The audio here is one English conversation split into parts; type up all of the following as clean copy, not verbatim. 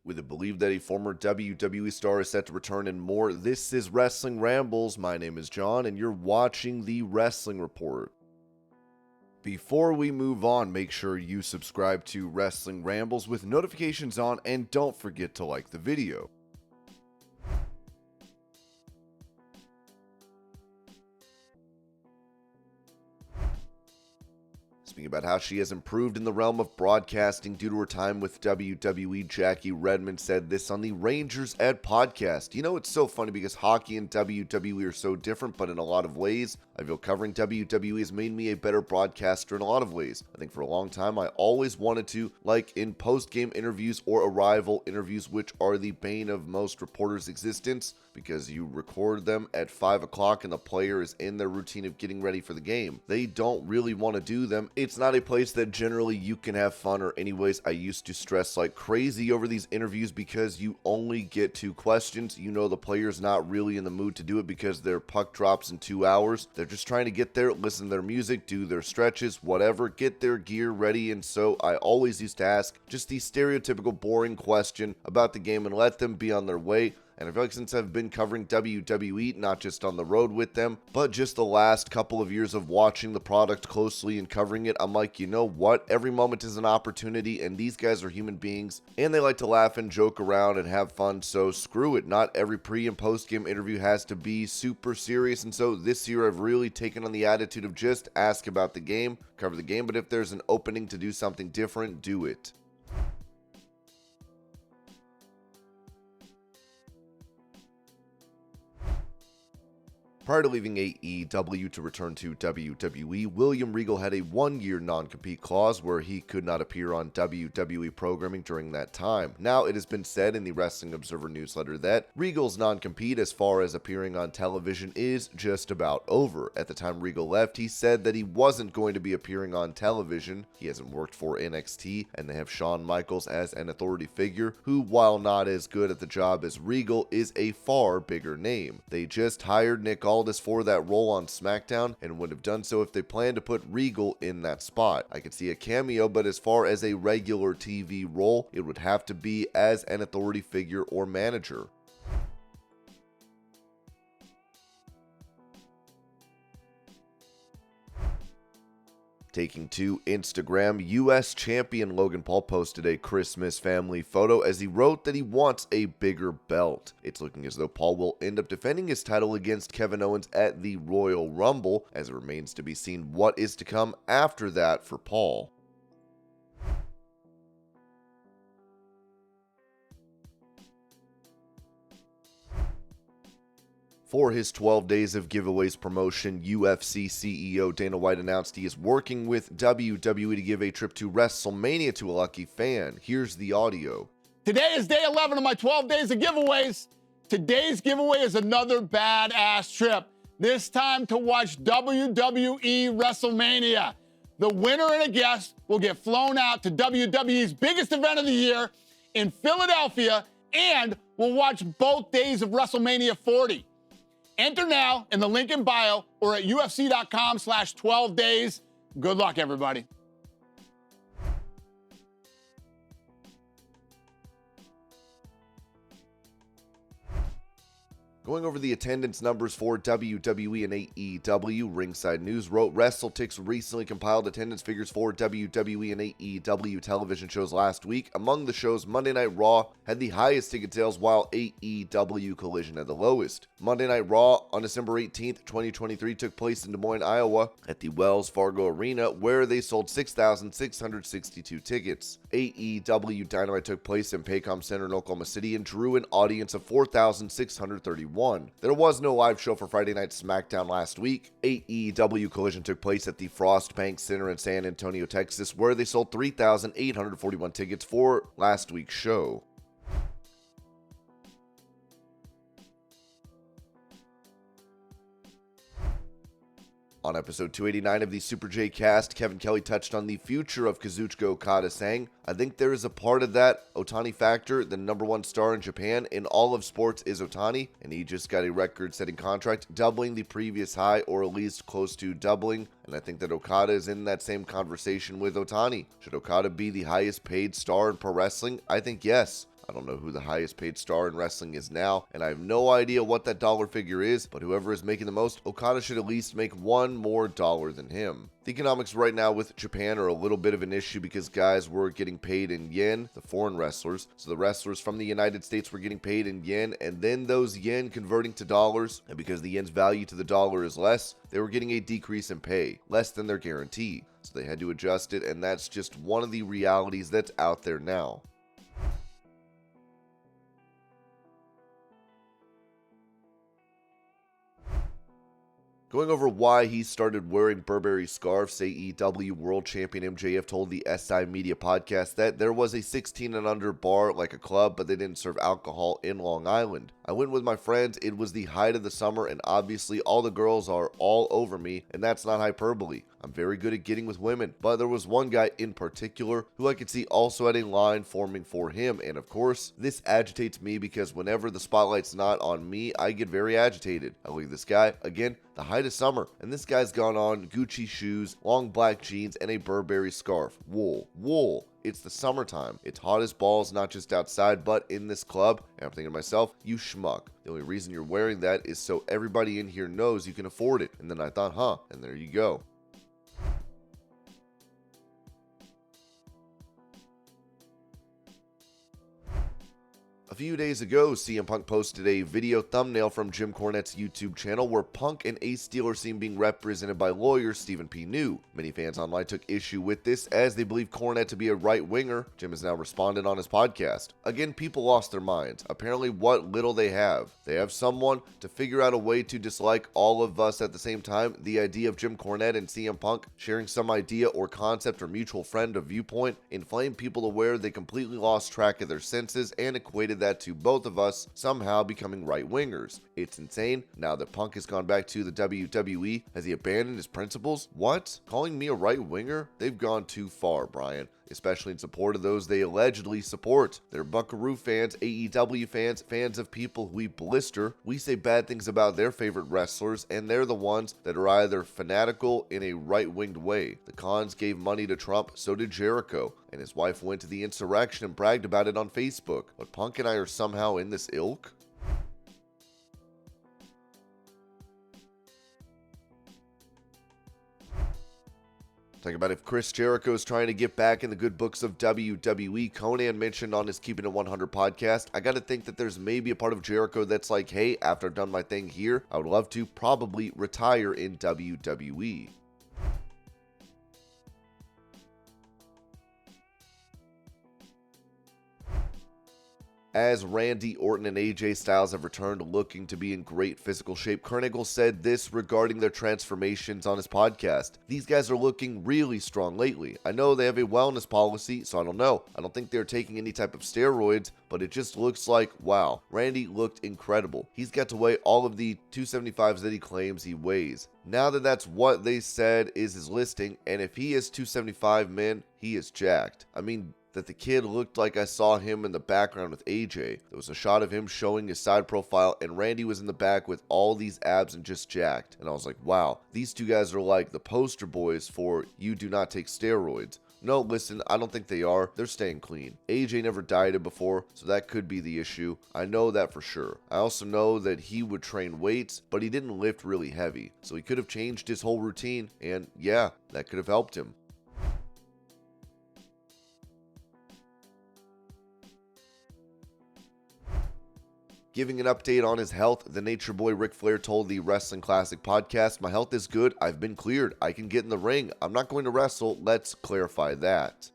With it believed that a former WWE star is set to return and more, this is Wrestling Rambles. My name is John, and you're watching the Wrestling Report. Before we move on, make sure you subscribe to Wrestling Rambles with notifications on, and don't forget to like the video. Speaking about how she has improved in the realm of broadcasting due to her time with WWE, Jackie Redmond said this on the Rangers Ed podcast. You know, it's so funny because hockey and WWE are so different, but in a lot of ways, I feel covering WWE has made me a better broadcaster in a lot of ways. I think for a long time, I always wanted to, like in post-game interviews or arrival interviews, which are the bane of most reporters' existence, because you record them at 5 o'clock and the player is in their routine of getting ready for the game. They don't really want to do them. It's not a place that generally you can have fun, or anyways, I used to stress like crazy over these interviews because you only get 2 questions. You know the player's not really in the mood to do it because their puck drops in 2 hours. They're just trying to get there, listen to their music, do their stretches, whatever, get their gear ready, and so I always used to ask just the stereotypical boring question about the game and let them be on their way. And I feel like since I've been covering WWE, not just on the road with them, but just the last couple of years of watching the product closely and covering it, I'm like, you know what? Every moment is an opportunity, and these guys are human beings, and they like to laugh and joke around and have fun, so screw it. Not every pre- and post-game interview has to be super serious, and so this year I've really taken on the attitude of just ask about the game, cover the game, but if there's an opening to do something different, do it. Prior to leaving AEW to return to WWE, William Regal had a 1-year non-compete clause where he could not appear on WWE programming during that time. Now, it has been said in the Wrestling Observer newsletter that Regal's non-compete as far as appearing on television is just about over. At the time Regal left, he said that he wasn't going to be appearing on television. He hasn't worked for NXT, and they have Shawn Michaels as an authority figure, who, while not as good at the job as Regal, is a far bigger name. They just hired Nick Aldis for that role on SmackDown and would have done so if they planned to put Regal in that spot. I could see a cameo, but as far as a regular TV role, it would have to be as an authority figure or manager. Taking to Instagram, US champion Logan Paul posted a Christmas family photo as he wrote that he wants a bigger belt. It's looking as though Paul will end up defending his title against Kevin Owens at the Royal Rumble, as it remains to be seen what is to come after that for Paul. For his 12 Days of Giveaways promotion, UFC CEO Dana White announced he is working with WWE to give a trip to WrestleMania to a lucky fan. Here's the audio. Today is day 11 of my 12 Days of Giveaways. Today's giveaway is another badass trip, this time to watch WWE WrestleMania. The winner and a guest will get flown out to WWE's biggest event of the year in Philadelphia, and we'll watch both days of WrestleMania 40. Enter now in the link in bio or at UFC.com/12days. Good luck, everybody. Going over the attendance numbers for WWE and AEW, Ringside News wrote WrestleTix recently compiled attendance figures for WWE and AEW television shows last week. Among the shows, Monday Night Raw had the highest ticket sales, while AEW Collision had the lowest. Monday Night Raw on December 18th, 2023 took place in Des Moines, Iowa at the Wells Fargo Arena, where they sold 6,662 tickets. AEW Dynamite took place in Paycom Center in Oklahoma City and drew an audience of 4,631. There was no live show for Friday Night SmackDown last week. AEW Collision took place at the Frost Bank Center in San Antonio, Texas, where they sold 3,841 tickets for last week's show. On episode 289 of the Super J Cast, Kevin Kelly touched on the future of Kazuchika Okada, saying, "I think there is a part of that Otani factor. The number one star in Japan in all of sports is Otani, and he just got a record-setting contract, doubling the previous high, or at least close to doubling. And I think that Okada is in that same conversation with Otani. Should Okada be the highest paid star in pro wrestling? I think yes. I don't know who the highest paid star in wrestling is now, and I have no idea what that dollar figure is, but whoever is making the most, Okada should at least make $1 more than him. The economics right now with Japan are a little bit of an issue because guys were getting paid in yen, the foreign wrestlers, so the wrestlers from the United States were getting paid in yen, and then those yen converting to dollars, and because the yen's value to the dollar is less, they were getting a decrease in pay, less than their guarantee, so they had to adjust it, and that's just one of the realities that's out there now. Going over why he started wearing Burberry scarves, AEW World Champion MJF told the SI Media podcast that there was a 16 and under bar like a club, but they didn't serve alcohol in Long Island. I went with my friends, it was the height of the summer, and obviously all the girls are all over me, and that's not hyperbole. I'm very good at getting with women, but there was one guy in particular who I could see also had a line forming for him, and of course, this agitates me because whenever the spotlight's not on me, I get very agitated. I look at this guy, again, the height of summer, and this guy's gone on Gucci shoes, long black jeans, and a Burberry scarf. Wool. It's the summertime. It's hot as balls, not just outside, but in this club. And I'm thinking to myself, you schmuck. The only reason you're wearing that is so everybody in here knows you can afford it. And then I thought, and there you go. A few days ago, CM Punk posted a video thumbnail from Jim Cornette's YouTube channel where Punk and Ace Steel are seen being represented by lawyer Stephen P. New. Many fans online took issue with this as they believe Cornette to be a right-winger. Jim has now responded on his podcast. Again, people lost their minds. Apparently what little they have. They have someone to figure out a way to dislike all of us at the same time. The idea of Jim Cornette and CM Punk sharing some idea or concept or mutual friend or viewpoint inflamed people to where they completely lost track of their senses and equated that to both of us somehow becoming right-wingers. It's insane. Now that Punk has gone back to the WWE, has he abandoned his principles? What? Calling me a right-winger? They've gone too far, Brian. Especially in support of those they allegedly support. They're Buckaroo fans, AEW fans, fans of people we blister. We say bad things about their favorite wrestlers, and they're the ones that are either fanatical in a right-winged way. The Khans gave money to Trump, so did Jericho, and his wife went to the insurrection and bragged about it on Facebook. But Punk and I are somehow in this ilk? Talking about if Chris Jericho is trying to get back in the good books of WWE, Conan mentioned on his Keeping It 100 podcast, I gotta think that there's maybe a part of Jericho that's like, hey, after I've done my thing here, I would love to probably retire in WWE. As Randy Orton and AJ Styles have returned looking to be in great physical shape, Kernigel said this regarding their transformations on his podcast. These guys are looking really strong lately. I know they have a wellness policy, so I don't know. I don't think they're taking any type of steroids, but it just looks like, wow, Randy looked incredible. He's got to weigh all of the 275s that he claims he weighs. Now that that's what they said is his listing, and if he is 275, man, he is jacked. I mean, that the kid looked like I saw him in the background with AJ. There was a shot of him showing his side profile, and Randy was in the back with all these abs and just jacked. And I was like, wow, these two guys are like the poster boys for you do not take steroids. No, listen, I don't think they are. They're staying clean. AJ never dieted before, so that could be the issue. I know that for sure. I also know that he would train weights, but he didn't lift really heavy. So he could have changed his whole routine, and yeah, that could have helped him. Giving an update on his health, the Nature Boy Ric Flair told the Wrestling Classic podcast, "My health is good. I've been cleared. I can get in the ring. I'm not going to wrestle. Let's clarify that."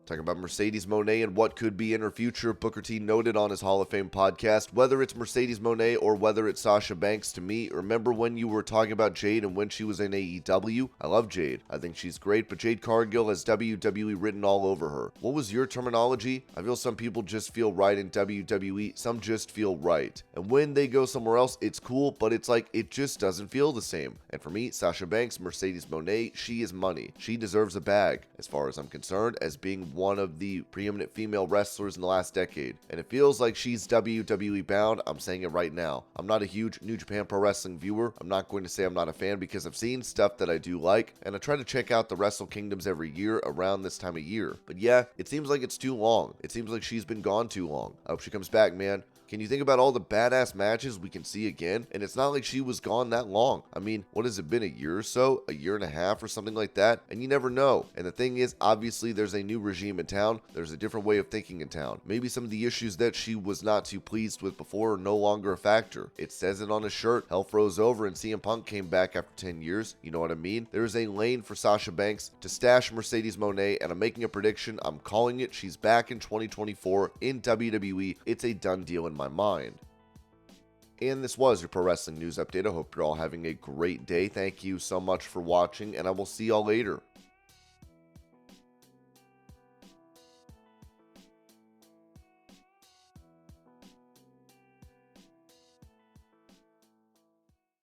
Talking about Mercedes Mone and what could be in her future, Booker T noted on his Hall of Fame podcast, whether it's Mercedes Mone or whether it's Sasha Banks, to me, remember when you were talking about Jade and when she was in AEW? I love Jade. I think she's great, but Jade Cargill has WWE written all over her. What was your terminology? I feel some people just feel right in WWE, some just feel right. And when they go somewhere else, it's cool, but it's like, it just doesn't feel the same. And for me, Sasha Banks, Mercedes Mone, she is money. She deserves a bag, as far as I'm concerned, as being one of the preeminent female wrestlers in the last decade, and it feels like she's WWE bound. I'm saying it right now. I'm not a huge New Japan Pro Wrestling viewer. I'm not going to say I'm not a fan because I've seen stuff that I do like, and I try to check out the Wrestle Kingdoms every year around this time of year. But yeah, it seems like it's too long. It seems like she's been gone too long. I hope she comes back, man. Can you think about all the badass matches we can see again? And it's not like she was gone that long. I mean, what has it been, a year or so? A year and a half or something like that? And you never know. And the thing is, obviously there's a new regime in town. There's a different way of thinking in town. Maybe some of the issues that she was not too pleased with before are no longer a factor. It says it on his shirt. Hell froze over and CM Punk came back after 10 years. You know what I mean? There is a lane for Sasha Banks to stash Mercedes Mone, and I'm making a prediction. I'm calling it. She's back in 2024 in WWE. It's a done deal in my mind. And this was your Pro Wrestling News Update. I hope you're all having a great day. Thank you so much for watching, and I will see y'all later.